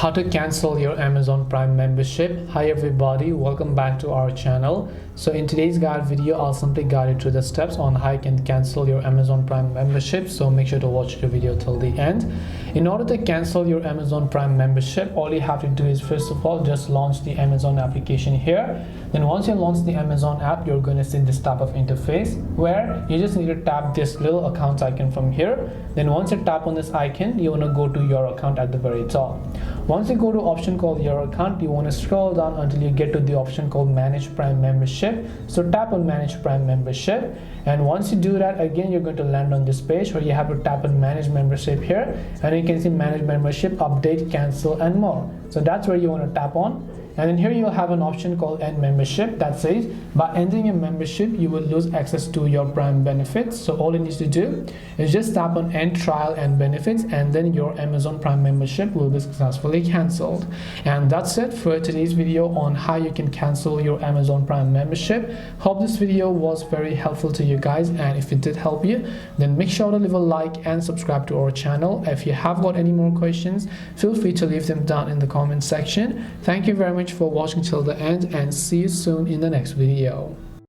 How to cancel your Amazon Prime membership. Hi everybody, welcome back to our channel. So in today's guide video, I'll simply guide you through the steps on how you can cancel your Amazon Prime membership. So make sure to watch the video till the end. In order to cancel your Amazon Prime membership, all you have to do is first of all just launch the Amazon application here. Then once you launch the Amazon app, you're going to see this type of interface where you just need to tap this little account icon from here. Then once you tap on this icon, you want to go to your account at the very top. Once you go to option called your account, you want to scroll down until you get to the option called manage Prime membership. So tap on manage Prime membership, and once you do that, again you're going to land on this page where you have to tap on manage membership here, and you can see manage membership, update, cancel and more. So that's where you want to tap on. And then here you'll have an option called end membership that says by ending your membership you will lose access to your Prime benefits. So all you need to do is just tap on end trial and benefits, and then your Amazon Prime membership will be successfully cancelled. And that's it for today's video on how you can cancel your Amazon Prime membership. Hope this video was very helpful to you guys, and if it did help you, then make sure to leave a like and subscribe to our channel. If you have got any more questions, feel free to leave them down in the comment section. Thank you very much for watching till the end, and see you soon in the next video.